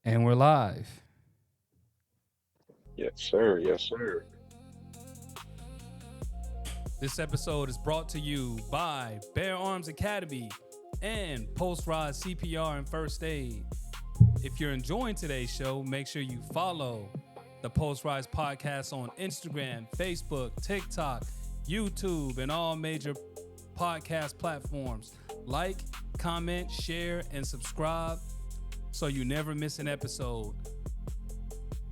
And we're live. Yes, sir. Yes, sir. This episode is brought to you by Bear Arms Academy and Post Rise CPR and First Aid. If you're enjoying today's show, make sure you follow the Post Rise podcast on Instagram, Facebook, TikTok, YouTube, and all major podcast platforms. Like, comment, share, and subscribe so you never miss an episode.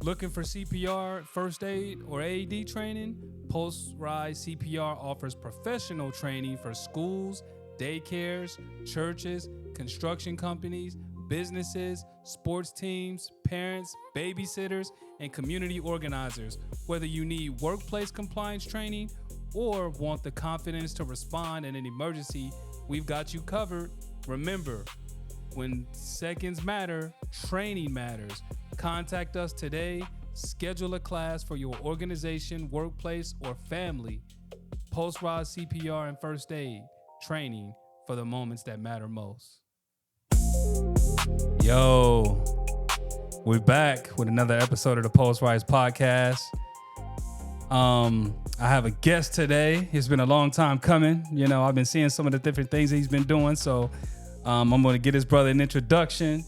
Looking for CPR, first aid, or AED training? Post Rise CPR offers professional training for schools, daycares, churches, construction companies, businesses, sports teams, parents, babysitters, and community organizers. Whether you need workplace compliance training or want the confidence to respond in an emergency, we've got you covered. Remember, when seconds matter, training matters. Contact us today. Schedule a class for your organization, workplace, or family. Post Rise CPR and First Aid training for the moments that matter most. Yo, we're back with another episode of the Post Rise podcast. I have a guest today. It's been a long time coming. You know, I've been seeing some of the different things he's been doing, so I'm going to get his brother an introduction.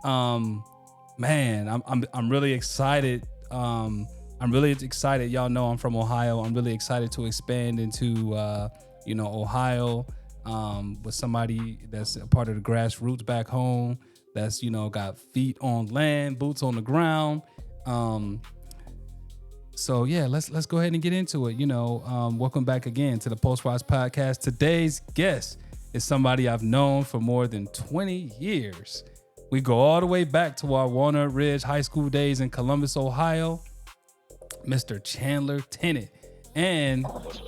Man, I'm really excited. I'm really excited. Y'all know I'm from Ohio. I'm really excited to expand into, Ohio, with somebody that's a part of the grassroots back home. That's, got feet on land, boots on the ground. So yeah, let's go ahead and get into it. Welcome back again to the Post Rise podcast. Today's guest is somebody I've known for more than 20 years. We go all the way back to our Walnut Ridge High School days in Columbus, Ohio. Mr. Chandler Tennant. And What's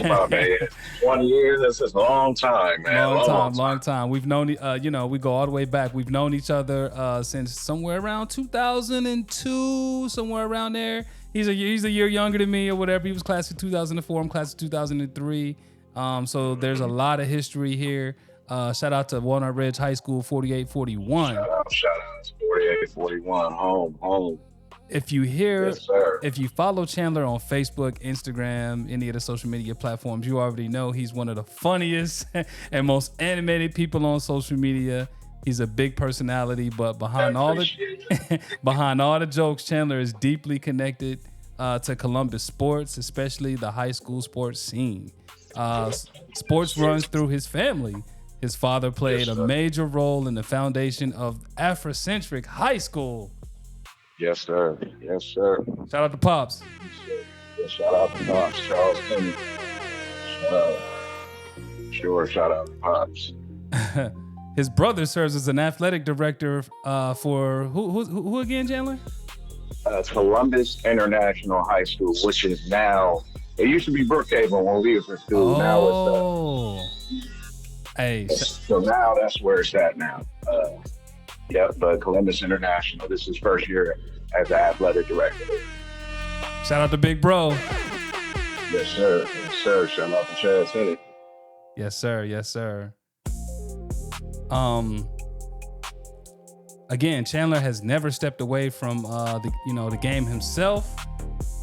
up, man? 20 years, that's a long time, man. Long time. We've known, we go all the way back. We've known each other since somewhere around 2002, somewhere around there. He's a year younger than me or whatever. He was class of 2004. I'm class of 2003. So there's a lot of history here. Shout out to Walnut Ridge High School 4841. Shout out to 4841, home. If you follow Chandler on Facebook, Instagram, any of the social media platforms, you already know he's one of the funniest and most animated people on social media. He's a big personality, but behind all the jokes, Chandler is deeply connected to Columbus sports, especially the high school sports scene. Sports runs through his family. His father played a major role in the foundation of Africentric High School. Yes, sir. Shout out to Pops. Yes, shout out to Pops, Charles Tennant. Shout out to Pops. His brother serves as an athletic director for who again, Chandler? Columbus International High School, which is now, it used to be Brookhaven when we were in school. Now so now that's where it's at now. But Columbus International, this is first year as an athletic director. Shout out to Big Bro. Yes, sir. Shout out to Chad Tennant. Yes, sir. Again, Chandler has never stepped away from the game himself.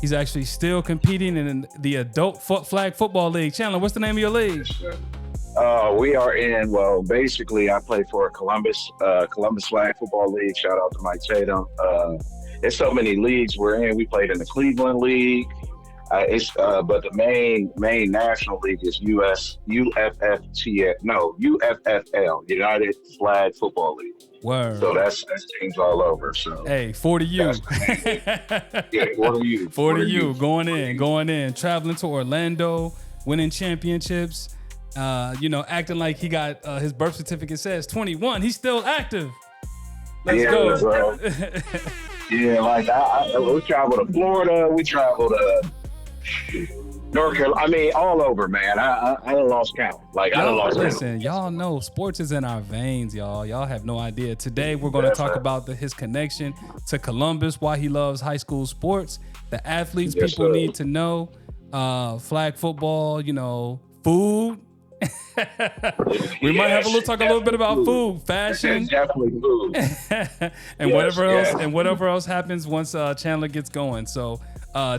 He's actually still competing in the adult flag football league. Chandler, what's the name of your league? Yes, we are basically I play for Columbus Flag Football League. Shout out to Mike Tatum. There's so many leagues we're in. We played in the Cleveland League. But the main national league is UFFL, United Flag Football League. Word. So that's teams all over. So hey, 40 U. Yeah, 40 U. 40 U. Going in, traveling to Orlando, winning championships. Acting like he got his birth certificate says 21. He's still active. Let's go. Bro. Yeah, like we travel to Florida. We travel to North Carolina. I mean, all over, man. I done lost count. Listen, y'all know sports is in our veins, y'all. Y'all have no idea. Today, we're going to talk about his connection to Columbus, why he loves high school sports, the athletes people need to know, flag football, food, We might have a little bit about food, fashion, definitely food, and whatever else happens once Chandler gets going. So,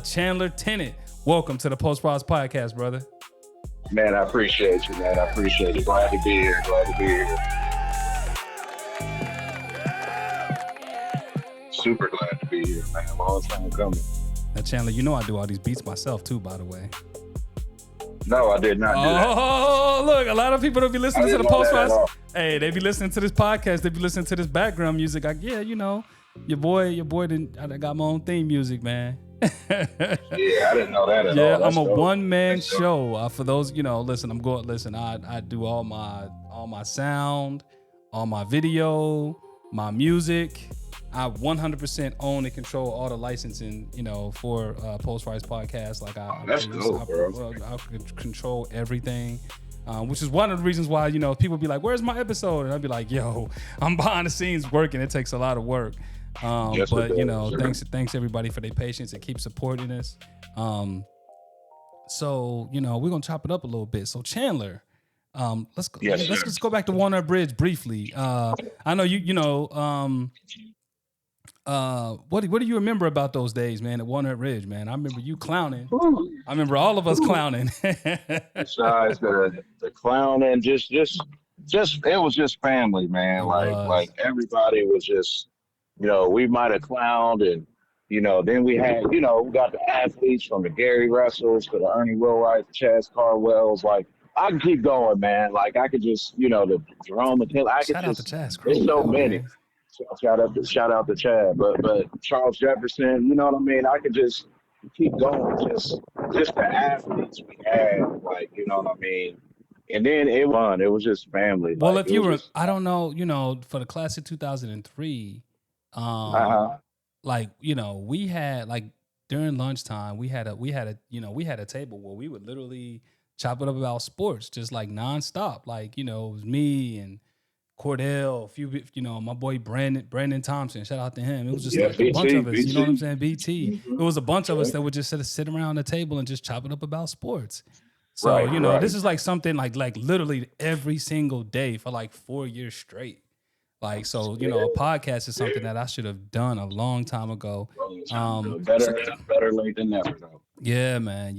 Chandler Tennant, welcome to the Post Pros Podcast, brother. Man, I appreciate you, man. I appreciate you. Glad to be here. Super glad to be here, man. Long time coming. Now, Chandler, you know I do all these beats myself too, by the way. No, I did not do that. Oh, look, a lot of people don't be listening to the Post Pros. Hey, they be listening to this podcast. They be listening to this background music. You know, your boy I got my own theme music, man. Yeah, I didn't know that at all. Yeah, I'm a one-man show. For those, listen, I do all my sound, all my video, my music. I 100% own and control all the licensing, for Post Rise Podcast. Like that's cool, bro. I control everything, which is one of the reasons why people be like, "Where's my episode?" And I'd be like, "Yo, I'm behind the scenes working. It takes a lot of work." Yes, but sure. thanks everybody for their patience and keep supporting us. So we're gonna chop it up a little bit. So Chandler, let's go. Yes, let's just go back to Walnut Ridge briefly. I know what do you remember about those days, man, at Walnut Ridge, man? I remember you clowning. I remember all of us clowning. Besides the clowning, just it was just family, man. Like everybody was just, we might have clowned, and then we had, we got the athletes from the Gary Russells to the Ernie Willwright, Chaz Carwells. Like, I can keep going, man. Like, I could just, the Jerome McKinley. Shout out to Chaz. There's so many. Man. Shout out to Chad, but Charles Jefferson, you know what I mean? I could just keep going, just the athletes we had, like, you know what I mean? And then it was just family. Well, if you were, I don't know, for the class of 2003, like, we had, like, during lunchtime, we had a table where we would literally chop it up about sports, just like nonstop. Like, it was me and Cordell, my boy Brandon Thompson, shout out to him. It was just like a bunch of us, you know what I'm saying? BT. It was a bunch of us that would just sit around the table and just chop it up about sports. So, this is like something like literally every single day for like 4 years straight. Like, so, a podcast is something that I should have done a long time ago. Better late than never, though. Yeah, man.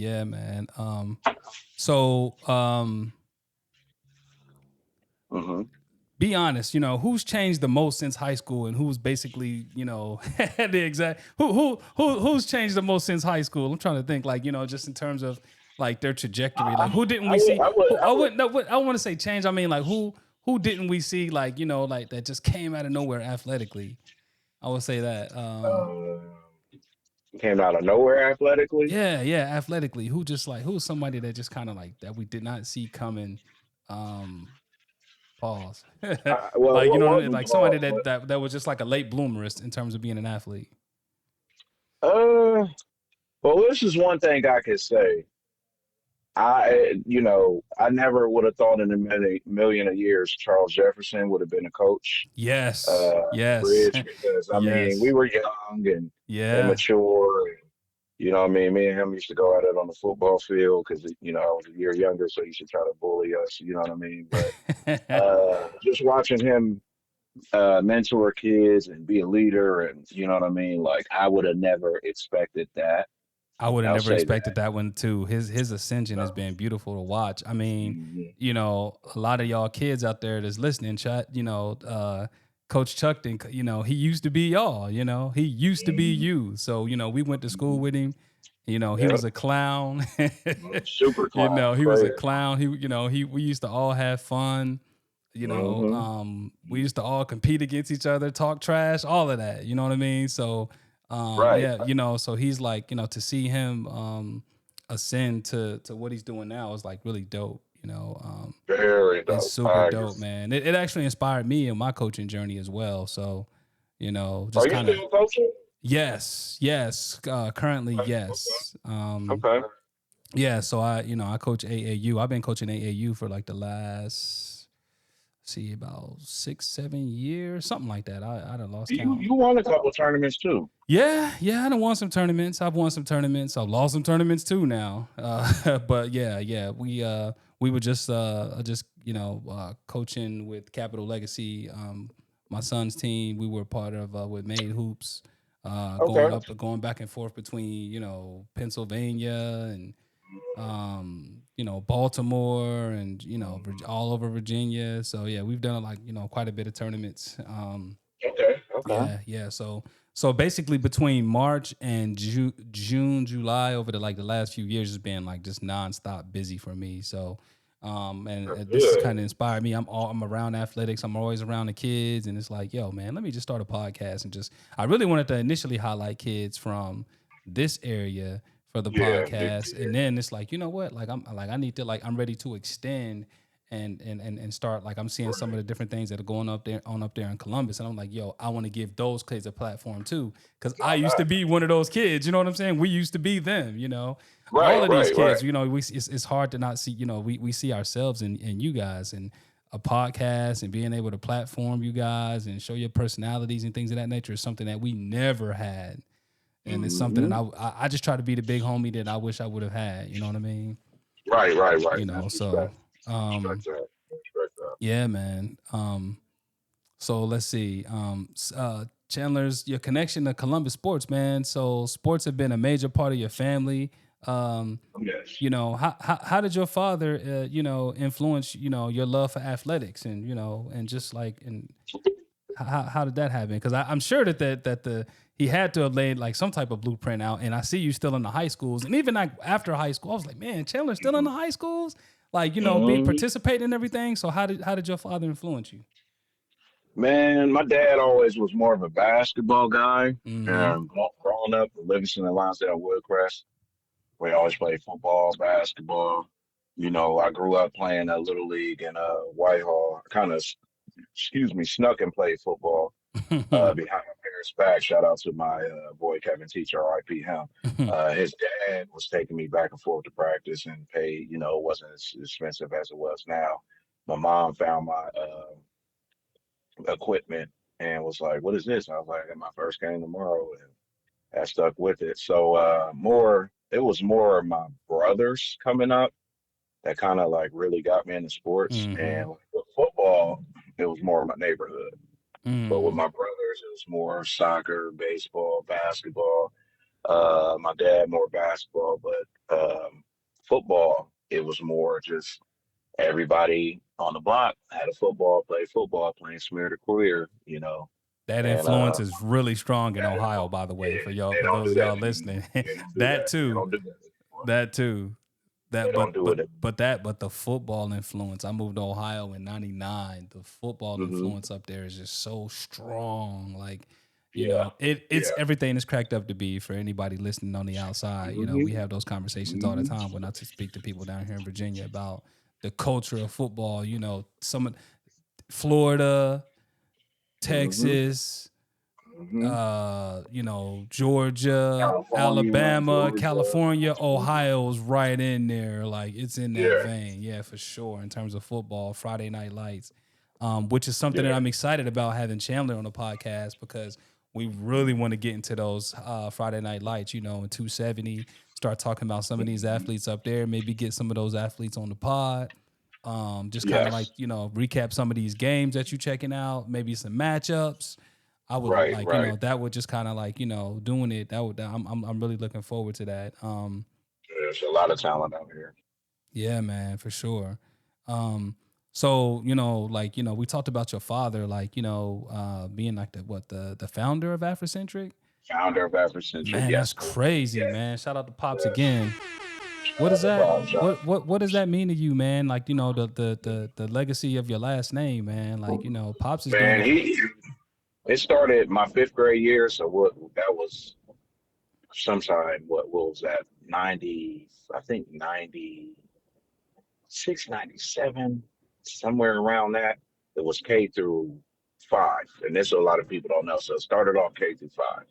Be honest, who's changed the most since high school, and who's basically, the exact who's changed the most since high school? I'm trying to think, like, just in terms of like their trajectory. Like, who didn't we see? I want to say change. I mean, like, who didn't we see? Like, like that just came out of nowhere athletically. I would say that. Came out of nowhere athletically. Yeah, athletically. Who's somebody that just kind of like that we did not see coming. Pause. Like somebody that was just like a late bloomerist in terms of being an athlete. Well, this is one thing I could say. I never would have thought in a million of years Charles Jefferson would have been a coach. Yes. Bridge, because I mean, we were young and immature. And, you know what I mean? Me and him used to go at it on the football field because, I was a year younger, so he should try to bully us, you know what I mean? But just watching him mentor kids and be a leader and, you know what I mean? Like, I would have never expected that. I would have never expected that one, too. His ascension has been beautiful to watch. I mean, a lot of y'all kids out there that's listening, chat, Coach Chuckton, he used to be y'all, he used to be you. So, we went to school with him. He was a clown. Super clown. He was a clown. We used to all have fun. We used to all compete against each other, talk trash, all of that. You know what I mean? So, so he's like, to see him ascend to what he's doing now is like really dope. Very dope. It's super dope, man. It actually inspired me in my coaching journey as well. So, just kind of. Are you still coaching? Yes. Currently, yes. Okay. Yeah. So I coach AAU. I've been coaching AAU for like the last, about 6-7 years, something like that. I done lost count. You won a couple of tournaments too. Yeah. I done won some tournaments. I've won some tournaments. I've lost some tournaments too now. But yeah. We we were just coaching with Capital Legacy. My son's team, we were part of with Made Hoops, Okay. going back and forth between Pennsylvania and Baltimore and all over Virginia. So yeah, we've done quite a bit of tournaments. Okay. Okay. Yeah. So basically between March and June, July, over the last few years has been like just nonstop busy for me. So this has kind of inspired me. I'm around athletics. I'm always around the kids, and it's like, yo, man, let me just start a podcast and I really wanted to initially highlight kids from this area for the podcast, and then it's like, you know what, I'm ready to extend and start. Like, I'm seeing some of the different things that are going up there in Columbus, and I'm like, yo, I want to give those kids a platform too, because I used to be one of those kids. You know what I'm saying? We used to be them. All of these kids. It's hard to not see. We see ourselves in you guys, and a podcast and being able to platform you guys and show your personalities and things of that nature is something that we never had. And it's something that I just try to be the big homie that I wish I would have had. You know what I mean? Right. So yeah, man. So let's see. Chandler's your connection to Columbus sports, man. So sports have been a major part of your family. Yes. How did your father, influence, your love for athletics and just like, and how did that happen? Because I'm sure that he had to have laid like some type of blueprint out. And I see you still in the high schools, and even like after high school, I was like, man, Chandler's still in the high schools, like being participating and everything. So how did your father influence you? Man, my dad always was more of a basketball guy. Mm-hmm. Growing up in Livingston and Lonsdale, Woodcrest, we always played football, basketball. I grew up playing a little league in Whitehall. Kind of, snuck and played football behind my parents' back. Shout out to my boy Kevin Teacher, R.I.P. him. His dad was taking me back and forth to practice and paid. It wasn't as expensive as it was now. My mom found my equipment and was like, "What is this?" And I was like, "I got my first game tomorrow," and I stuck with it. So it was more of my brothers coming up that kind of like really got me into sports. Mm-hmm. And with football, it was more of my neighborhood. But with Mm-hmm. my brothers, it was more soccer, baseball, basketball. My dad more basketball, but football, it was more just everybody on the block had a football, played football, playing smear the career. That And influence is really strong in Ohio, by the way, for y'all, they for don't those do of that y'all anymore. listening. They don't do That that. They too. don't do that anymore. That too. They don't do it. But the football influence. I moved to Ohio in '99. The football influence up there is just so strong. Like, it's everything is cracked up to be for anybody listening on the outside. We have those conversations all the time when I speak to people down here in Virginia about the culture of football. Some of Florida, Texas, Georgia, Alabama, Georgia. California, Ohio's right in there. Like, it's in that vein. Yeah, for sure. In terms of football, Friday Night Lights, which is something that I'm excited about having Chandler on the podcast, because we really want to get into those Friday Night Lights, in 270, start talking about some of these athletes up there, maybe get some of those athletes on the pod. Just kind of like, recap some of these games that you checking out, maybe some matchups. I would that would just kind of like, doing it. I'm really looking forward to that. There's a lot of talent out here. Yeah, man, for sure. So, we talked about your father, being like the founder of Africentric. Founder of Africentric. Man, that's crazy, man. Shout out to Pops again. What does that what does that mean to you, man? Like, the legacy of your last name, man. Like, Pops is doing it started my 5th grade year, so that was sometime, what was that, 90, I think 96, 97, somewhere around that. It was K through 5, and this a lot of people don't know. So it started off K through 5.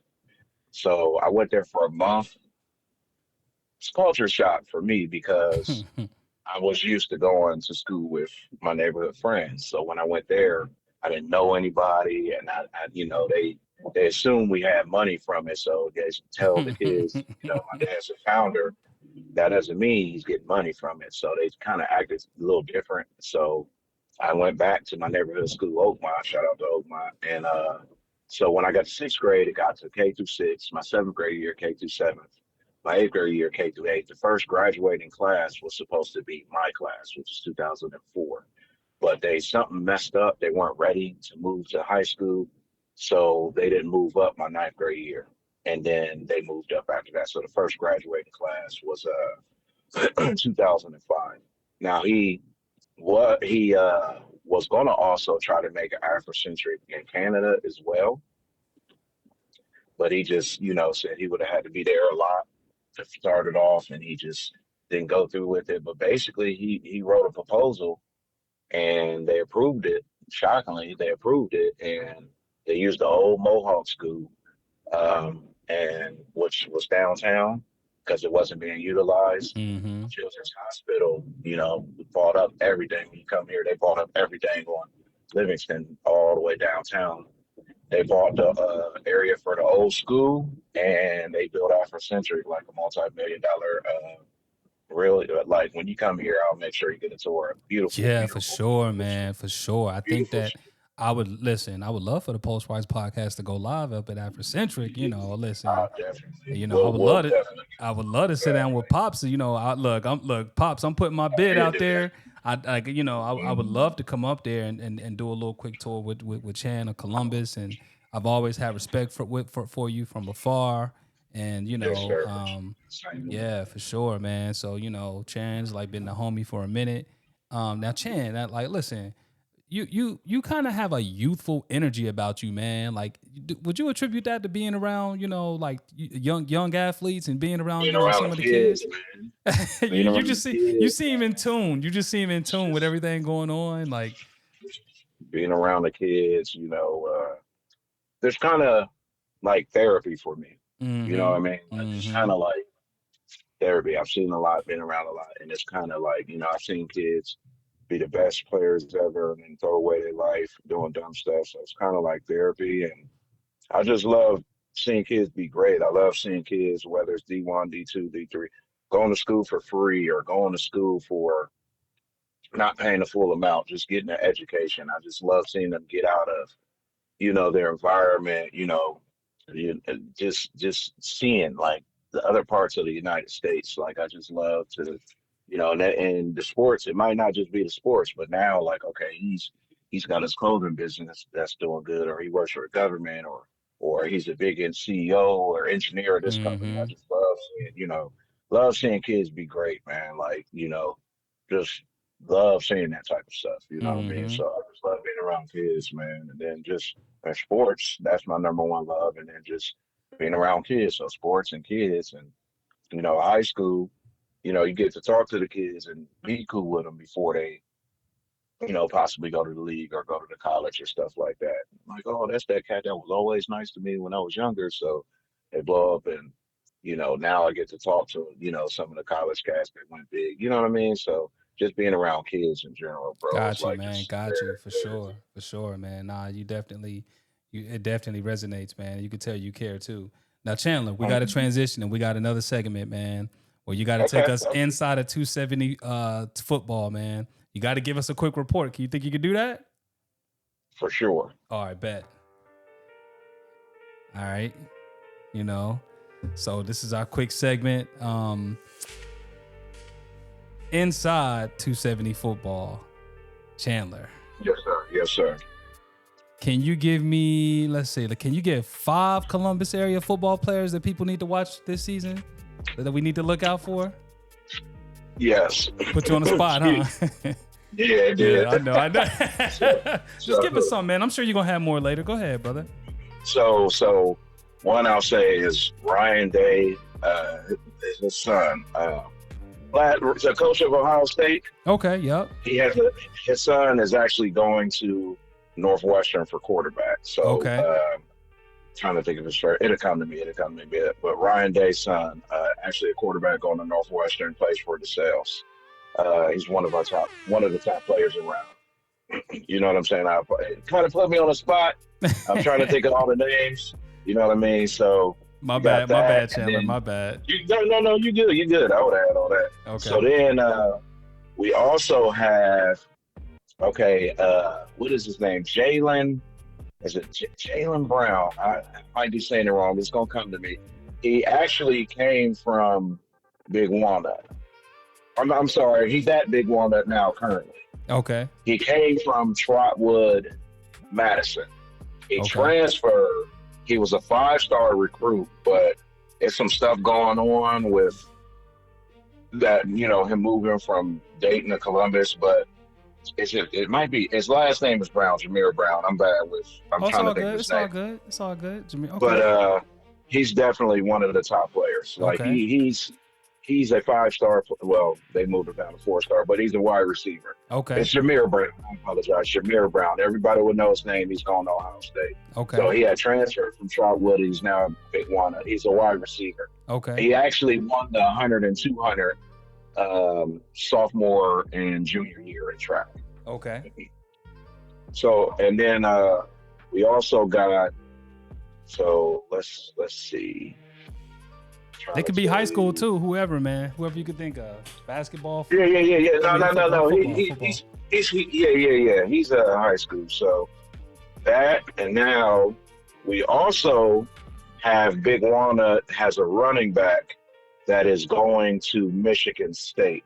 So I went there for a month. It's culture shock for me because I was used to going to school with my neighborhood friends. So when I went there, I didn't know anybody, and they assumed we had money from it. So they tell the kids, my dad's a founder. that doesn't mean he's getting money from it. So they kind of acted a little different. So I went back to my neighborhood school, Oakmont. Shout out to Oakmont. And so when I got to sixth grade, it got to K through six. My seventh grade year, K through seventh. My eighth grade year, K through eight. The first graduating class was supposed to be my class, which is 2004. But something messed up. They weren't ready to move to high school, so they didn't move up my ninth grade year. And then they moved up after that. So the first graduating class was 2005. Now he was going to also try to make an Africentric in Canada as well, but he just said he would have had to be there a lot to start it off, and he just didn't go through with it. But basically, he wrote a proposal, and they approved it. Shockingly, they approved it, and they used the old Mohawk school, and which was downtown because it wasn't being utilized. Mm-hmm. Children's Hospital, bought up everything. When you come here, they bought up everything on Livingston all the way downtown. They bought the area for the old school, and they built Africentric, like a multi-million-dollar. Really, like when you come here, I'll make sure you get a tour. Beautiful. Yeah, beautiful, for sure, man, for sure. I think that I would love for the Post Rise podcast to go live up at Africentric. Listen, definitely. I would love to sit down with Pops. Look, Pops, I'm putting my bid out there. I would love to come up there and do a little quick tour with Chan of Columbus, and I've always had respect for you from afar, and yeah, for sure, man. So Chan's like been the homie for a minute. Now Chan, listen, you kind of have a youthful energy about you, man. Like, would you attribute that to being around, like young athletes and being around, some of the kids? You seem in tune. You just seem in tune with everything going on. Like being around the kids, there's kind of like therapy for me. Mm-hmm. You know what I mean? It's kind of like therapy. I've seen a lot, been around a lot, and it's kind of like, I've seen kids be the best players ever and then throw away their life doing dumb stuff. So it's kind of like therapy, and I just love seeing kids be great. I love seeing kids, whether it's D1, D2, D3, going to school for free or going to school for not paying the full amount, just getting an education. I just love seeing them get out of, their environment, just seeing like the other parts of the United States. Like I just love to, and the sports, it might not just be the sports, but now like, okay, he's got his clothing business that's doing good, or he works for a government, or he's a big CEO or engineer of this company. I just love seeing kids be great, man. Like, just love seeing that type of stuff. You know what I mean? So I just love being around kids, man. And then just sports, that's my number one love. And then just being around kids. So sports and kids, and, high school, you get to talk to the kids and be cool with them before they, possibly go to the league or go to the college or stuff like that. Like, oh, that's that cat that was always nice to me when I was younger. So they blow up, and, now I get to talk to, some of the college cats that went big. You know what I mean? So just being around kids in general, bro. Got you, man. Got you, for sure, man. Nah, it definitely resonates, man. You can tell you care too. Now, Chandler, we got to transition, and we got another segment, man, where you got to take us inside of 270 football, man. You got to give us a quick report. Can you think you could do that? For sure. All right, bet. All right. So this is our quick segment. Inside 270 football, Chandler. Yes, sir. Yes, sir. Can you give me, can you give 5 Columbus area football players that people need to watch this season that we need to look out for? Yes. Put you on the spot, huh? Yeah, dude. I know. Just give us some, man. I'm sure you're going to have more later. Go ahead, brother. So one I'll say is Ryan Day, his son, the coach of Ohio State. Okay, yep. His son is actually going to Northwestern for quarterback. So, okay. Trying to think of his first. It'll come to me. But Ryan Day's son, actually a quarterback going to Northwestern, plays for DeSales. He's one of the top players around. You know what I'm saying? It kind of put me on the spot. I'm trying to think of all the names. You know what I mean? So My bad, Chandler. My bad. No, you good. You good. I would add all that. Okay. So then we also have, what is his name? Jalen. Is it Jalen Brown? I might be saying it wrong, but it's going to come to me. He actually came from Big Walnut. I'm sorry. He's at Big Walnut now currently. Okay. He came from Trotwood, Madison. He transferred. He was a 5-star recruit, but there's some stuff going on with that, him moving from Dayton to Columbus, but it might be his last name is Brown, Jameer Brown. I'm bad with trying to think of his name. It's all good. Jameer, okay. But he's definitely one of the top players. Like he's a 5-star. Well, they moved him down to 4-star, but he's a wide receiver. Okay. It's Jameer Brown. I apologize. Jameer Brown. Everybody would know his name. He's going to Ohio State. Okay. So he had transferred from Trotwood. He's now a Big Walnut. He's a wide receiver. Okay. He actually won the 100 and 200 sophomore and junior year in track. Okay. So, and then we also got, so let's see. They could be high school too, whoever you could think of. Basketball. Yeah. No. He's He's a high school. So that, and now we also have Big Walnut has a running back that is going to Michigan State.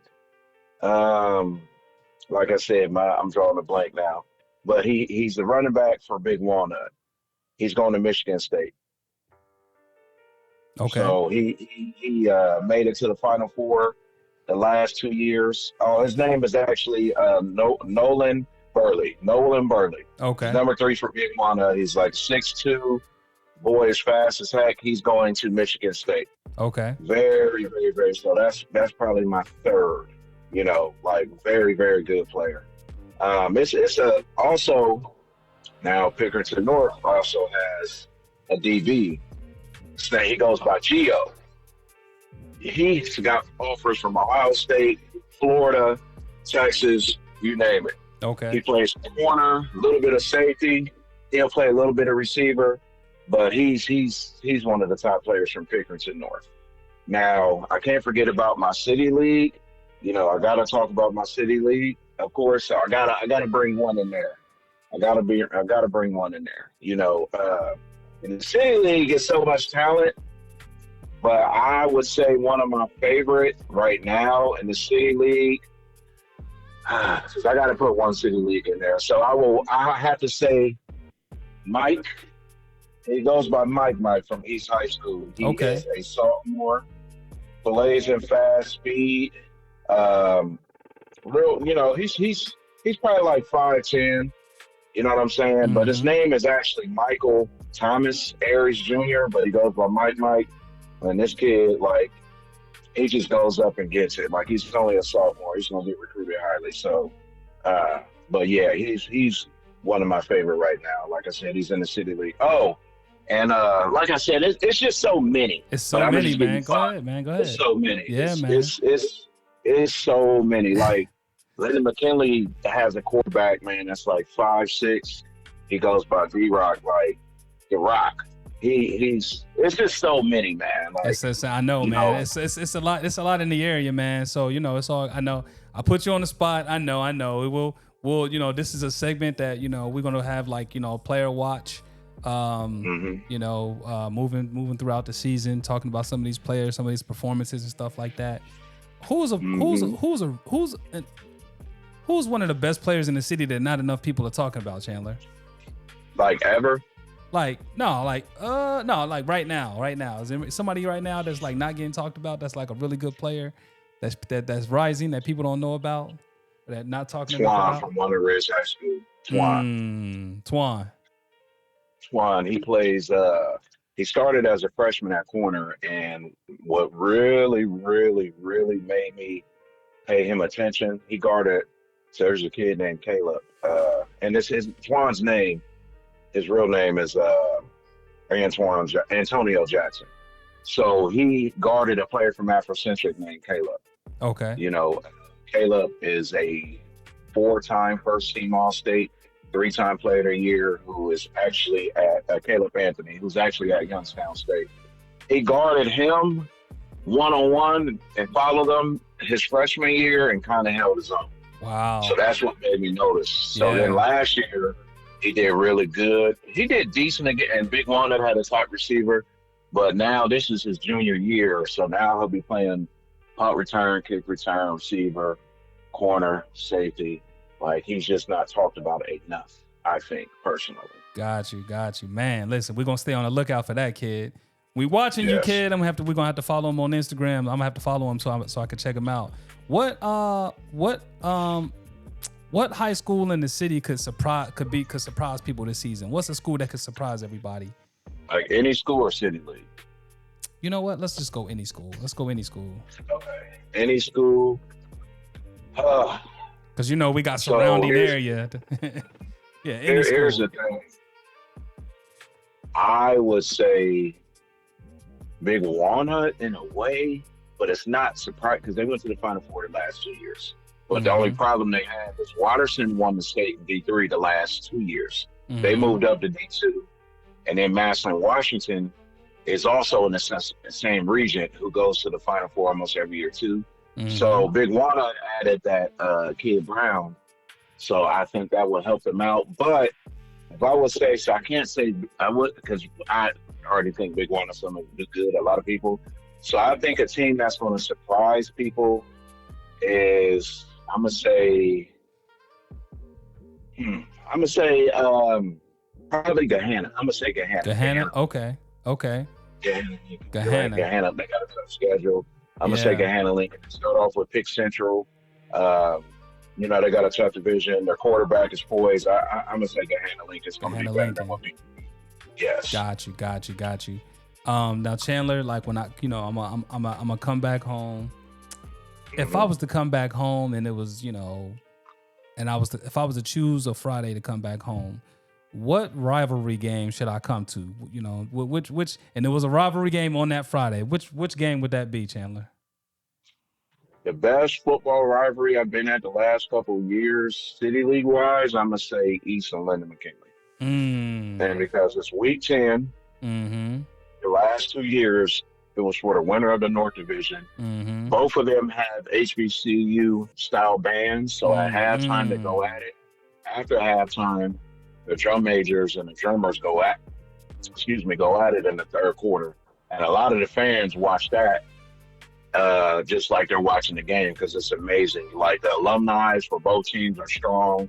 Like I said, I'm drawing a blank now, but he's the running back for Big Walnut. He's going to Michigan State. Okay. So he made it to the Final Four the last 2 years. Oh, his name is actually Nolan Burley. Okay. Number 3 for Big Walnut. He's like 6'2", boy is fast as heck. He's going to Michigan State. Okay. Very, very, very slow. That's probably my third. Like very, very good player. It's also now Pickerington North also has a DB. He goes by Gio. He's got offers from Ohio State, Florida, Texas, you name it. Okay. He plays corner, a little bit of safety. He'll play a little bit of receiver, but he's one of the top players from Pickerington North. Now, I can't forget about my city league. I gotta talk about my city league. Of course, so I gotta bring one in there. I gotta bring one in there. In the city league, it's so much talent, but I would say one of my favorite right now in the city league. Because I got to put one city league in there, so I have to say Mike. He goes by Mike from East High School. He is a sophomore, blazing fast speed. He's probably like 5'10". You know what I'm saying? Mm-hmm. But his name is actually Michael Thomas Aries Jr., but he goes by Mike. And this kid, he just goes up and gets it. Like, he's only a sophomore. He's going to get recruited highly. So, but yeah, he's one of my favorite right now. Like I said, he's in the city league. Oh, and like I said, it's just so many. It's so many, man. Go ahead, man. Go ahead. It's so many. Yeah, man. It's so many. Like, Landon McKinley has a quarterback, man, that's like 5'6". He goes by D-Rock, like The Rock. It's just so many, man. Like, I know, man. It's a lot. It's a lot in the area, man. So it's all. I know. I put you on the spot. I know. It will. This is a segment that we're gonna have player watch. Moving throughout the season, talking about some of these players, some of these performances and stuff like that. Who's one of the best players in the city that not enough people are talking about, Chandler? Like ever? Like right now. Is there somebody right now that's like not getting talked about? That's like a really good player, that's rising that people don't know about, that not talking about? Twan from Walnut Ridge High School. Twan. He plays. He started as a freshman at corner, and what really, really, really made me pay him attention, he guarded. So there's a kid named Caleb, and Twan's name. His real name is Antonio Jackson. So he guarded a player from Africentric named Caleb. Okay. Caleb is a 4-time first-team All-State, 3-time Player of the Year, who is actually at Caleb Anthony, who's actually at Youngstown State. he guarded him one-on-one and followed him his freshman year and kind of held his own. Wow. So that's what made me notice. So then last year, he did really good. He did decent again, and Big Walnut had a top receiver. But now this is his junior year, so now he'll be playing punt return, kick return, receiver, corner, safety. Like, he's just not talked about enough, I think, personally. Got you. Man, listen, we're gonna stay on the lookout for that kid. We watching you, kid. We're gonna have to follow him on Instagram. I'm gonna have to follow him so I can check him out. What high school in the city could surprise people this season? What's a school that could surprise everybody? Like any school or city league? You know what? Let's just go any school. Let's go any school. Okay. Any school. Because we got surrounding area. Yeah, any school. Here's the thing. I would say Big Walnut in a way, but it's not surprising because they went to the Final Four the last 2 years. But the only problem they have is Watterson won the state in D3 the last 2 years. They moved up to D2. And then Massillon, Washington is also in the same region who goes to the Final Four almost every year too. So Big Walnut added that kid Brown. So I think that will help them out. But if I would say, so I can't say I would, because I already think Big Walnut's going to do good, a lot of people. So I think a team that's going to surprise people is, I'm going to say probably Gahanna. I'm going to say Gahanna. Gahanna? Okay. Gahanna. They got a tough schedule. I'm going to say Gahanna Lincoln. Start off with Pick Central. They got a tough division. Their quarterback is poised. I'm going to say Gahanna Lincoln's going to be better than what we. Yes. Got you. Now Chandler, like when I'm gonna come back home. If I was to come back home and it was, if I was to choose a Friday to come back home, what rivalry game should I come to? Which and there was a rivalry game on that Friday. Which game would that be, Chandler? The best football rivalry I've been at the last couple of years, City League wise, I'm gonna say East and Lyndon McKinley. And because it's week 10, the last 2 years, it was for the winner of the North Division. Both of them have HBCU style bands, so at halftime they go at it. After halftime, the drum majors and the drummers go at it in the third quarter. And a lot of the fans watch that just like they're watching the game because it's amazing. Like the alumni for both teams are strong.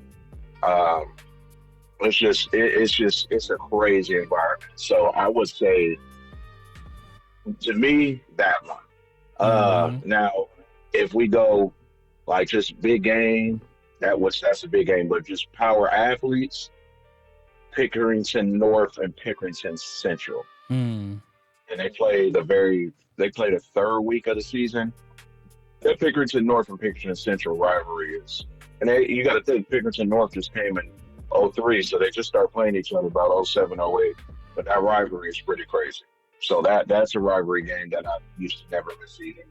It's a crazy environment. So I would say, to me, that one. Now, if we go like just big game, that's a big game, but just power athletes, Pickerington North and Pickerington Central. And they play the third week of the season. The Pickerington North and Pickerington Central rivalry is, and you got to think Pickerington North just came in 03, so they just start playing each other about 07, 08. But that rivalry is pretty crazy. So that's a rivalry game that I used to never miss eating.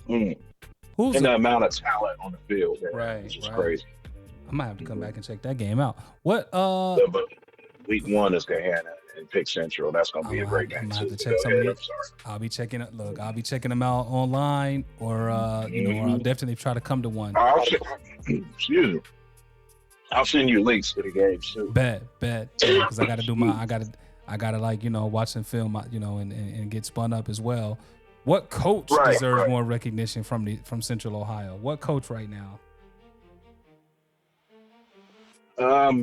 And the amount of talent on the field, it's just crazy. I might have to come back and check that game out. What? But week 1 is Gahanna and Pick Central. That's gonna be a great game. I'll have to check some of these. I'll be checking it. Look, I'll be checking them out online, or or I'll definitely try to come to one. Excuse me. I'll send you links to the games too. Bet. Because I got to do I gotta like watch some film, and get spun up as well. What coach deserves more recognition from Central Ohio? What coach right now?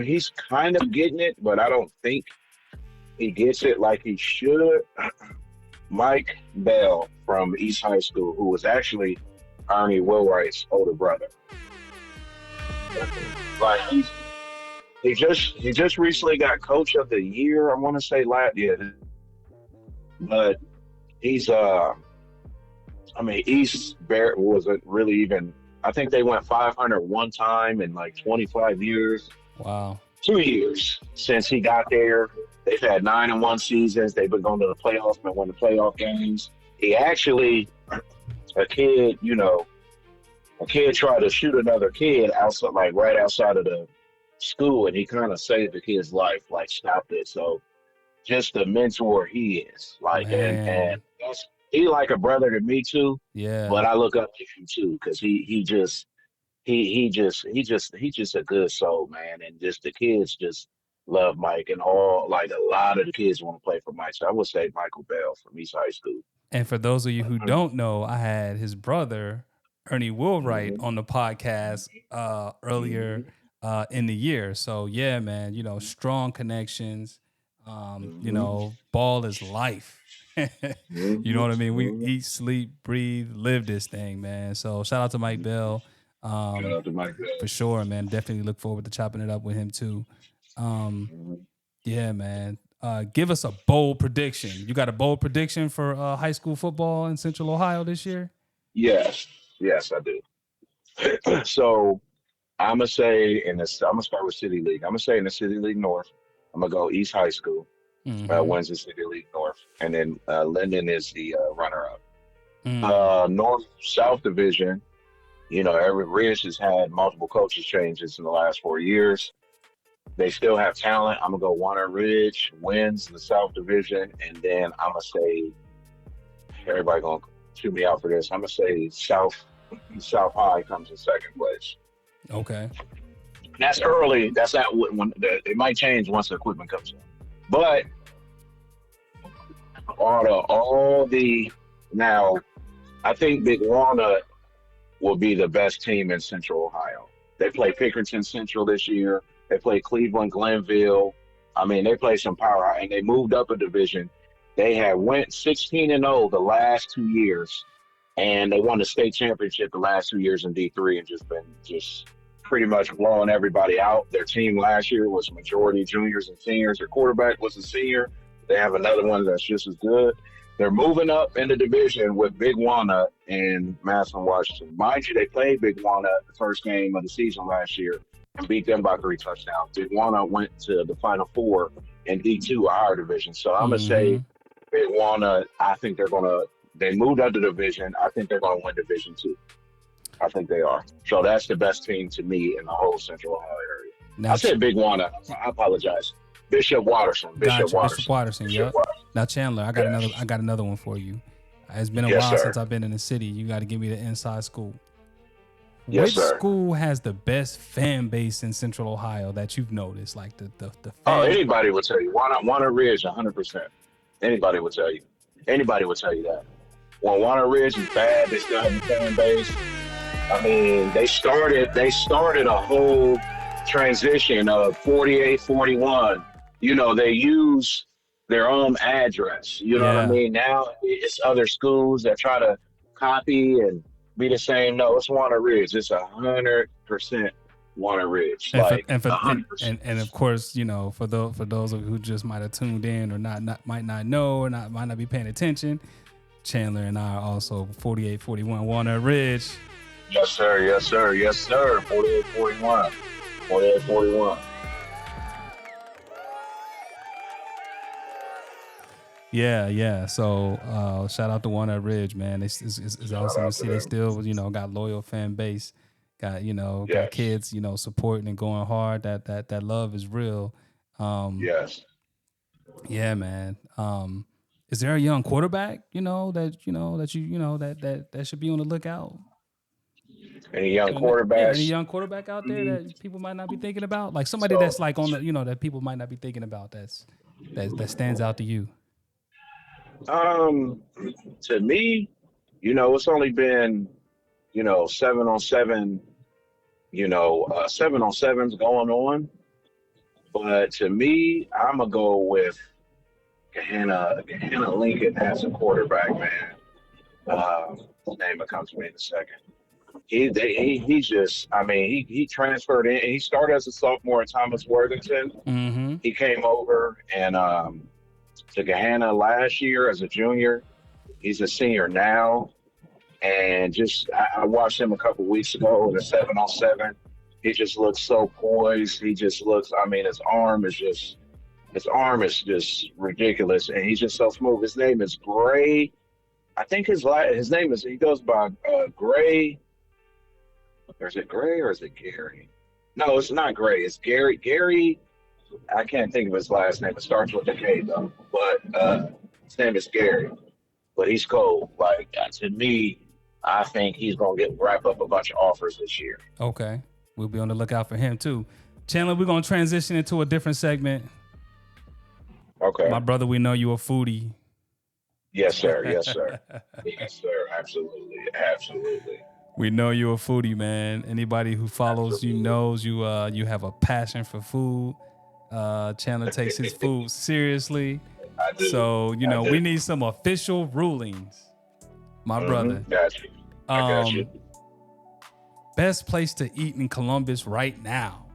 He's kind of getting it, but I don't think he gets it like he should. Mike Bell from East High School, who was actually Ernie Wilwright's older brother. Like he just recently got Coach of the Year. I want to say last year, but he's East Barrett wasn't really even. I think they went 500 one time in like 25 years. Wow. 2 years since he got there. They've had 9-1 seasons. They've been going to the playoffs and won the playoff games. He actually, a kid tried to shoot another kid outside, like right outside of the school, and he kind of saved the kid's life, like stopped it. So just the mentor he is. Like, and Man. he like a brother to me too. Yeah. But I look up to him too because he's just a good soul, man. And just the kids just love Mike, and all like a lot of the kids want to play for Mike. So I would say Michael Bell from East High School. And for those of you who Mhm. don't know, I had his brother, Ernie Woolwright, Mhm. on the podcast earlier Mhm. in the year. So yeah, man, strong connections. Mhm. Ball is life. You know Mhm. what I mean? We Mhm. eat, sleep, breathe, live this thing, man. So shout out to Mike Bell. Shout out to Mike For Bell. sure, man. Definitely look forward to chopping it up with him too. Um, Mhm. yeah, man. Give us a bold prediction. You got a bold prediction for high school football in Central Ohio this year? Yes, yes, I do. So I'm gonna say in this, I'm gonna start with City League. I'm gonna say in the City League North, I'm gonna go East High School, Mm-hmm. wins the City League North, and then Linden is the runner-up. Mm. North South Division, every Ridge has had multiple coaches changes in the last 4 years. They still have talent. I'm gonna go Walnut Ridge wins the South Division, and then I'm gonna say everybody gonna shoot me out for this. I'm gonna say South High comes in second place. Okay. That's early. That's not when it might change once the equipment comes in. But all the now, I think Big Walnut will be the best team in Central Ohio. They play Pickerington Central this year. They play Cleveland, Glenville. I mean, they play some power, and they moved up a division. They have went 16-0 the last 2 years, and they won the state championship the last 2 years in D3, and just been pretty much blowing everybody out. Their team last year was majority juniors and seniors. Their quarterback was a senior. They have another one that's just as good. They're moving up in the division with Big Walnut and Madison, Washington. Mind you, they played Big Walnut the first game of the season last year and beat them by 3 touchdowns. Big Walnut went to the Final Four in D2, a higher division. So I'm going to say Mm-hmm. Big Walnut, I think they moved up the division. I think they're going to win Division 2. I think they are. So that's the best team to me in the whole Central Ohio area. Now, I said Big Walnut. I apologize. Bishop Watterson. gotcha. Bishop Watterson. Yep. Watterson. Now, Chandler, Yes. I got another one for you. It's been a Yes, while sir. since I've been in the city. You got to give me the inside scoop. Yes, Which sir. school has the best fan base in Central Ohio that you've noticed? Like the fan. Oh, anybody would tell you. Walnut Ridge, 100%. Anybody would tell you. Anybody would tell you that. When Walnut Ridge is bad, they still have a fan base. I mean, they started a whole transition of 4841. They use their own address. You know what I Yeah. mean? Now it's other schools that try to copy and be the same. No, it's Walnut Ridge. It's 100% Walnut Ridge. And for, Like and, for, 100%. and of course, for those of who just might have tuned in or might not know or might not be paying attention, Chandler and I are also 4841 Walnut Ridge. Yes, sir. Yes, sir. Yes, sir. 4841. 4841. Yeah. So shout out to Walnut Ridge, man. It's awesome to see they still, got loyal fan base, got Yes. kids, supporting and going hard. That love is real. Yes. Yeah, man. Is there a young quarterback, that should be on the lookout? Any young Any quarterbacks? young quarterback out there that people might not be thinking about? Like somebody So, that's like on the, that people might not be thinking about that stands out to you. to me, it's only been, 7-on-7, 7-on-7s going on. But to me, I'm going to go with Hannah Lincoln as a quarterback, man. His name will come to me in a second. He's just, I mean, he transferred in. He started as a sophomore at Thomas Worthington. Mm-hmm. He came over and to Gahanna last year as a junior. He's a senior now. And I watched him a couple weeks ago in a 7-on-7. He just looks so poised. He just looks, I mean, his arm is just ridiculous. And he's just so smooth. His name is Gray. I think his name is, he goes by Gray. Or is it Gray or is it Gary? No, it's not Gray. It's Gary. I can't think of his last name. It starts with a K though. But his name is Gary. But he's cold. Like to me, I think he's gonna wrap up a bunch of offers this year. Okay, we'll be on the lookout for him too. Chandler, we're gonna transition into a different segment. Okay, my brother, we know you a foodie. Yes, sir. Yes, sir. Yes, sir. Absolutely, absolutely. We know you're a foodie, man. Anybody who follows you knows you have a passion for food. Chandler takes his food seriously. I do. So, we need some official rulings. My brother. Got you. I got you. Best place to eat in Columbus right now.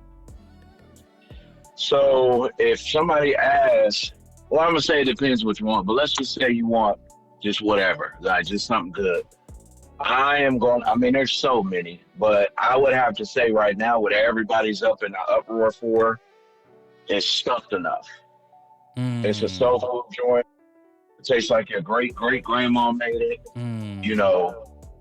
So if somebody asks, well, I'm going to say it depends what you want, but let's just say you want just whatever, like just something good. There's so many, but I would have to say right now, what everybody's up in the uproar for is Stuffed Enough. It's a soul food joint. It tastes like your great-great-grandma made it.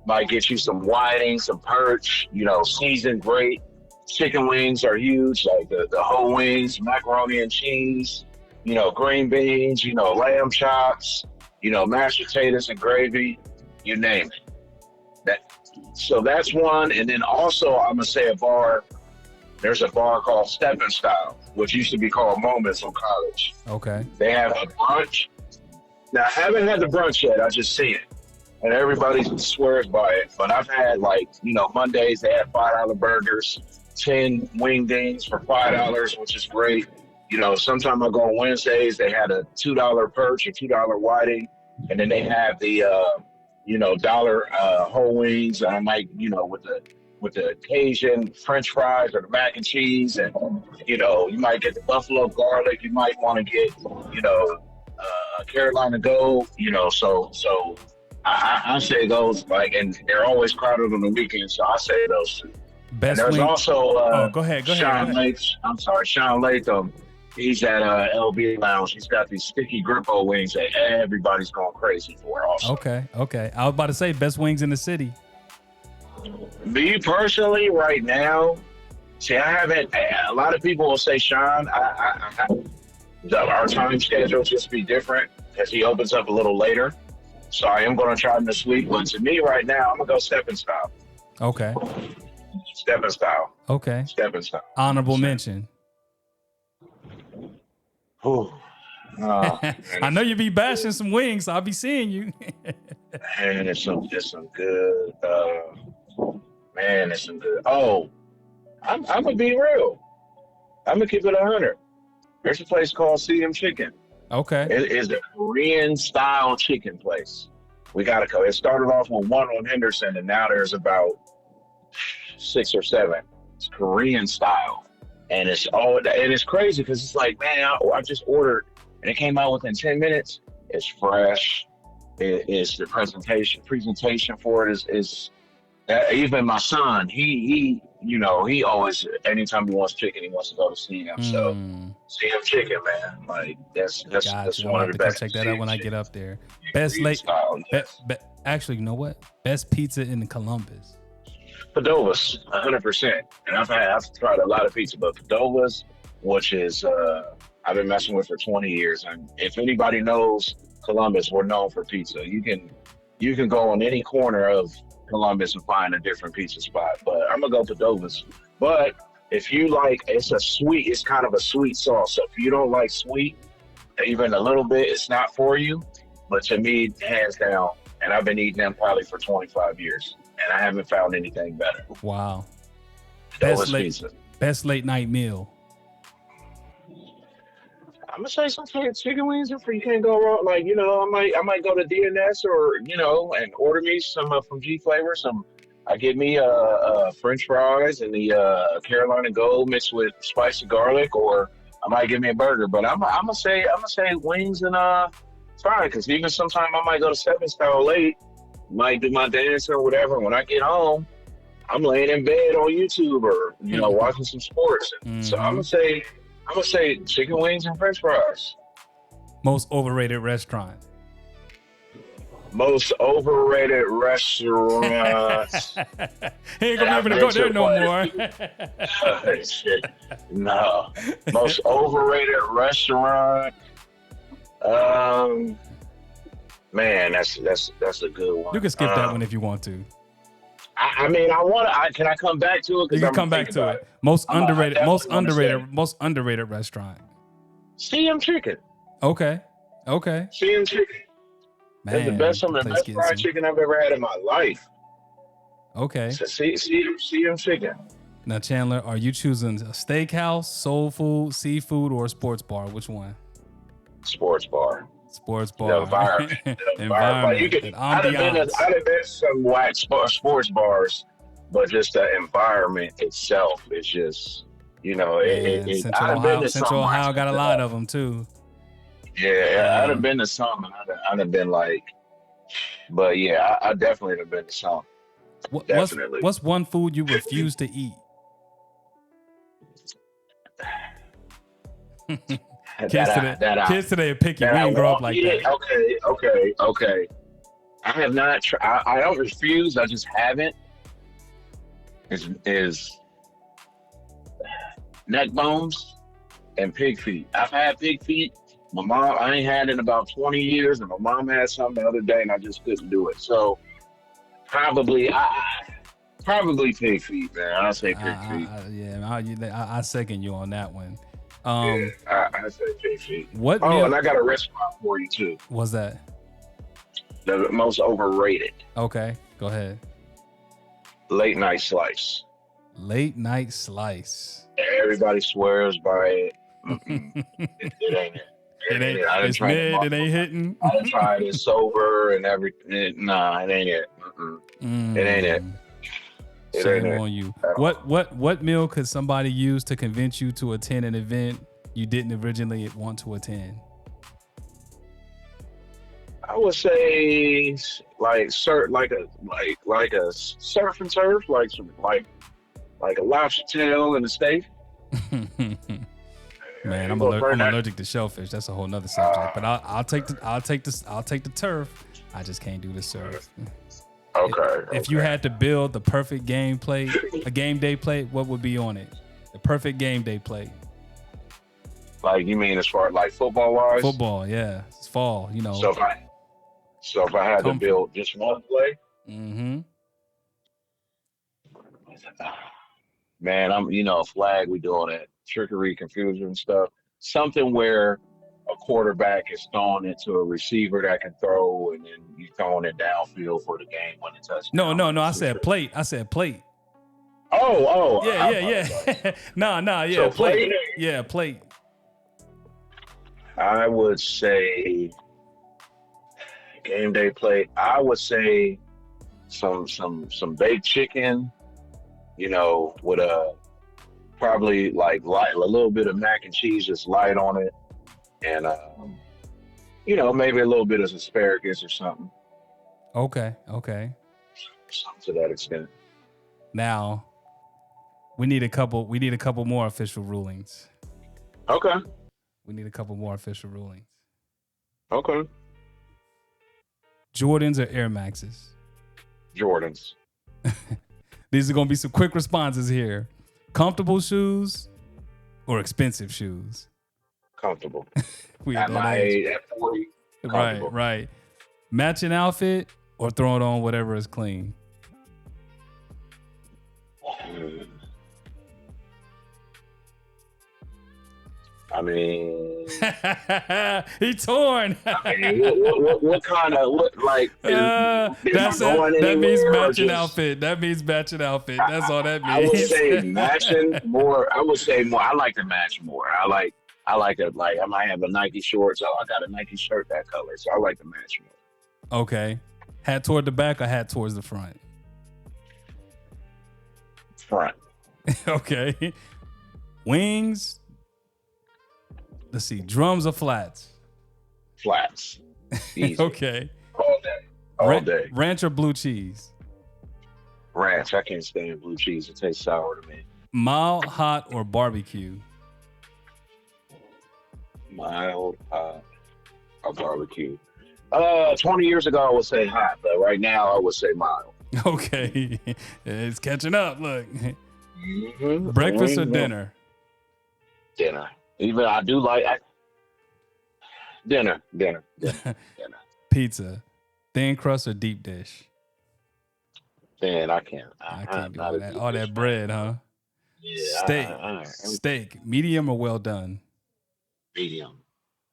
Might get you some whiting, some perch, seasoned great. Chicken wings are huge, like the whole wings, macaroni and cheese, green beans, lamb chops, mashed potatoes and gravy, you name it. So that's one. And then also I'm gonna say there's a bar called Steppin' Style, which used to be called Moments in college. Okay. They have a brunch. Now I haven't had the brunch yet, I just see it. And everybody swears by it. But I've had Mondays they have $5 burgers, 10 wing dings for $5, which is great. Sometimes I go on Wednesdays, they had a $2 perch or $2 whiting, and then they have the dollar whole wings. I might, with the Cajun French fries or the mac and cheese, and you might get the buffalo garlic. You might want to get, Carolina Gold. So I say those and they're always crowded on the weekends. So I say those two. Best and there's wing. also go ahead. Sean Latham. He's at LB Lounge. He's got these sticky grippo wings that everybody's going crazy for also. Okay. I was about to say best wings in the city. Me personally, right now, see, I haven't. A lot of people will say Sean. Our time schedule just be different because he opens up a little later. So I am going to try him this week. But to me, right now, I'm gonna go Steppin' Style. Okay. Steppin' Style. Okay. Steppin' Style. Honorable mention. I know you be bashing some wings, so I'll be seeing you. Man, it's some good. It's some good. Oh, I'm gonna be real. I'm gonna keep it 100. There's a place called CM Chicken. Okay. It is a Korean style chicken place. We gotta go. It started off with one on Henderson, and now there's about 6 or 7. It's Korean style. And it's crazy because it's like, man, I just ordered and it came out within 10 minutes. It's fresh. It's the presentation for it is even my son, he always, anytime he wants chicken, he wants to go to CM. So CM Chicken, man, like that's one of the best. Check that out when I get up there. Best late style, yes. Actually, you know what? Best pizza in Columbus. Padova's 100%, and I've tried a lot of pizza, but Padova's, which is I've been messing with for 20 years, and if anybody knows Columbus, we're known for pizza. You can go on any corner of Columbus and find a different pizza spot, but I'm gonna go Padova's. But if you like, it's kind of a sweet sauce. So if you don't like sweet, even a little bit, it's not for you. But to me, hands down, and I've been eating them probably for 25 years. And I haven't found anything better. Wow. Best late night meal. I'm gonna say some chicken wings are free. You can't go wrong. Like, I might go to DNS or and order me some from G Flavor. I get me French fries and the Carolina Gold mixed with spicy garlic, or I might get me a burger. But I'm gonna say wings and fries, because even sometimes I might go to Steppin' Style late. Might do my dance or whatever. When I get home, I'm laying in bed on YouTube or watching some sports. So I'm gonna say chicken wings and French fries. Most overrated restaurant. Most overrated restaurants. He ain't gonna be able to go there no more. Shit. No. Most overrated restaurant. Man, that's a good one. You can skip that one if you want to. I mean, can I come back to it? You can come back to it. Most underrated restaurant. CM Chicken. Okay. CM Chicken. Man, that's some of the best fried chicken I've ever had in my life. Okay. So CM Chicken. Now, Chandler, are you choosing a steakhouse, soul food, seafood, or a sports bar? Which one? Sports bar. The environment. I'd have been to some whack sports bars, but just the environment itself is just, Central Ohio got a lot of them too. Yeah, I'd have been to some, and I'd have been like, but yeah, I definitely have been to some. Definitely. What's one food you refuse to eat? Kids today are picky. We didn't grow up like that. Okay. I have not. I don't refuse. I just haven't. Is neck bones and pig feet. I've had pig feet. My mom, I ain't had it in about 20 years, and my mom had some the other day, and I just couldn't do it. So probably pig feet, man. I'll say pig feet. I second you on that one. I say pig feet. What? And I got a restaurant for you too. What's that? The most overrated. Okay, go ahead. Late night slice. Late night slice. Everybody swears by it. It ain't it. It's mid. It ain't hitting. I tried it sober and everything. Nah, it ain't it. It ain't it. Shame on you. What meal could somebody use to convince you to attend an event you didn't originally want to attend? I would say like a surf and turf, like a lobster tail and a steak. Man, I'm allergic to shellfish. That's a whole nother subject. But I'll take the turf. I just can't do the surf. Okay. If you had to build the perfect game day plate, what would be on it? The perfect game day plate. Like, you mean as far as like football wise? Football, yeah. It's fall, So if I had to build just one play, man, I'm flag. We doing it, trickery, confusion stuff. Something where a quarterback is throwing it to a receiver that can throw, and then you throwing it downfield for the game when it touches. No. I said plate. Oh. Yeah. Nah. Yeah, so plate. Yeah, plate. I would say game day plate. I would say some baked chicken, with probably like light, a little bit of mac and cheese, just light on it, and maybe a little bit of asparagus or something. Okay. Something to that extent. Now, we need a couple more official rulings. Okay. We need a couple more official rulings. Okay. Jordans or Air Maxes? Jordans. These are going to be some quick responses here. Comfortable shoes or expensive shoes? Comfortable. At my age, at 40. Right. Matching outfit or throw it on whatever is clean? I mean, he torn. I mean, what kind of that means matching outfit. That means matching outfit. That's all that means. I would say matching more. I would say more. I like to match more. I like it. Like, I might have a Nike short, so I got a Nike shirt that color, so I like to match more. Okay, hat toward the back or hat towards the front? Front. Okay. Wings. Let's see, drums or flats? Flats. Easy. Okay. All day. Ranch or blue cheese? Ranch. I can't stand blue cheese. It tastes sour to me. Mild, hot, or barbecue? Mild, hot, or barbecue. 20 years ago, I would say hot, but right now, I would say mild. Okay. It's catching up. Look. Mm-hmm. Breakfast or dinner? Dinner. Even I do like dinner. Pizza. Thin crust or deep dish? Man, I can't. I can't do all that. All that bread, huh? Yeah. Steak. Medium or well done? Medium.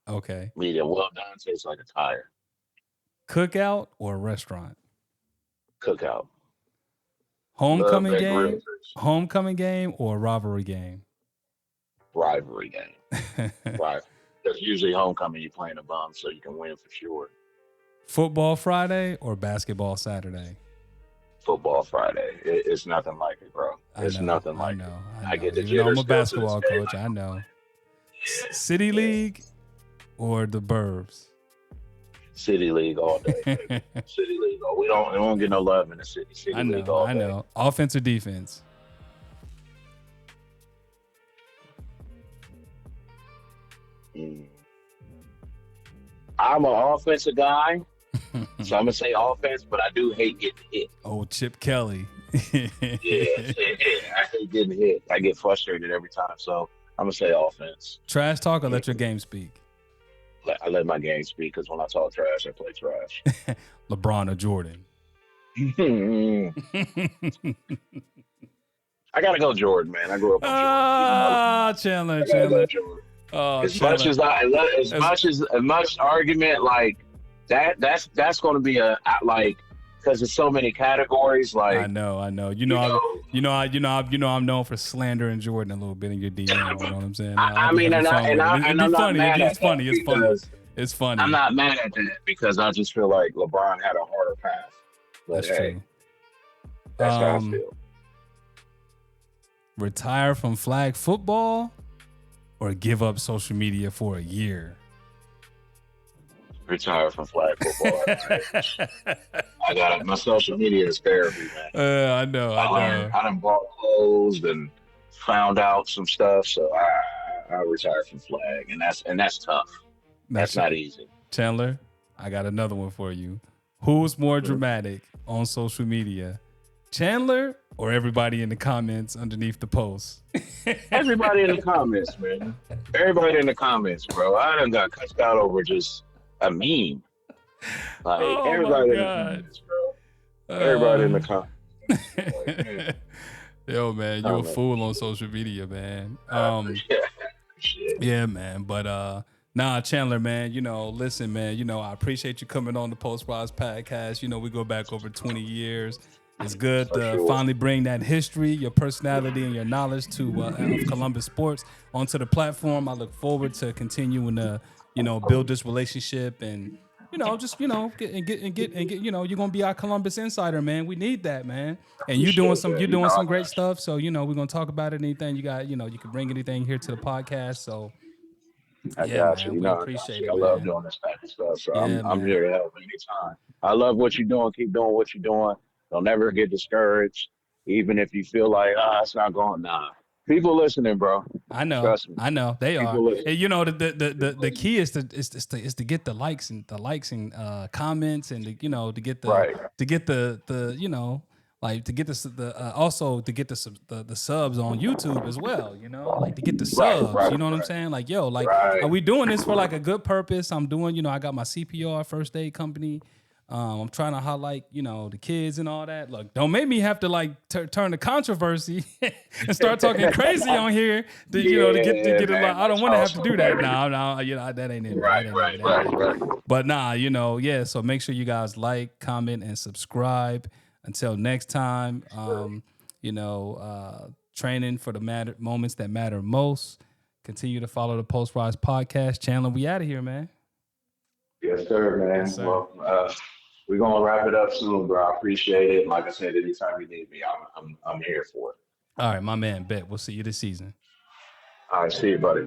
Okay. Medium. Well done tastes like a tire. Cookout or restaurant? Cookout. Homecoming game? Homecoming game or rivalry game? Rivalry game. Right. Because usually homecoming, you're playing a bum, so you can win for sure. Football Friday or basketball Saturday? Football Friday. It's nothing like it, bro. It's nothing like it. I get the Even though I'm a basketball coach, I know. City League or the Burbs? City League all day. City League. We don't get no love in the city. City League all day. I know. Offense or defense? I'm an offensive guy, so I'm gonna say offense, but I do hate getting hit. Oh, Chip Kelly. Yeah, I hate getting hit. I get frustrated every time, so I'm gonna say offense. Trash talk or let your game speak? I let my game speak because when I talk trash, I play trash. LeBron or Jordan? I gotta go Jordan, man. I grew up on Jordan. Chandler. Oh, as much argument like that's going to be a like because there's so many categories. Like I know. I'm known for slandering Jordan a little bit in your DM. You know what I'm saying? I'm not mad at that. It's funny. I'm not mad at that because I just feel like LeBron had a harder path. But that's true. That's how I feel. Retire from flag football or give up social media for a year? Retire from flag football. I got it. My social media is therapy, man. I know. I done bought clothes and found out some stuff, so I retired from flag, and that's tough. That's not easy. Chandler, I got another one for you. Who's more dramatic on social media, Chandler or everybody in the comments underneath the post? Everybody in the comments, man. Everybody in the comments, bro. I done got cussed out over just a meme. Like everybody in the comments, bro. Everybody in the comments. Yo, man, you're a fool on social media, man. Yeah, man. But nah, Chandler, man, listen, man, I appreciate you coming on the Post Rise podcast. We go back over 20 years. It's good to finally bring that history, your personality, and your knowledge to of Columbus sports onto the platform. I look forward to continuing to, build this relationship and, get, you're gonna be our Columbus insider, man. We need that, man. And you're doing some great stuff. So, we're gonna talk about it. Anything you got, you can bring anything here to the podcast. So I got you. We appreciate it. I love doing this type of stuff. So I'm here to help anytime. I love what you're doing. Keep doing what you're doing. Don't ever get discouraged, even if you feel like, it's not going. Nah, people listening, bro. I know. Trust me. I know they are. And, the key is to get the likes and comments and to get the subs on YouTube as well. To get the subs. You know what I'm saying? Like, are we doing this for like a good purpose? I'm doing. I got my CPR first aid company. I'm trying to highlight, the kids and all that. Look, don't make me have to turn to controversy and start talking crazy on here to get a lot. I don't want to have to do that. No, that ain't it. Right. But so make sure you guys like, comment, and subscribe. Until next time, training for the moments that matter most. Continue to follow the Post Rise podcast. Chandler, we out of here, man. Yes, sir, man. Yes, sir. Well, we're gonna wrap it up soon, bro. I appreciate it. Like I said, anytime you need me, I'm here for it. All right, my man. Bet we'll see you this season. All right, see you, buddy.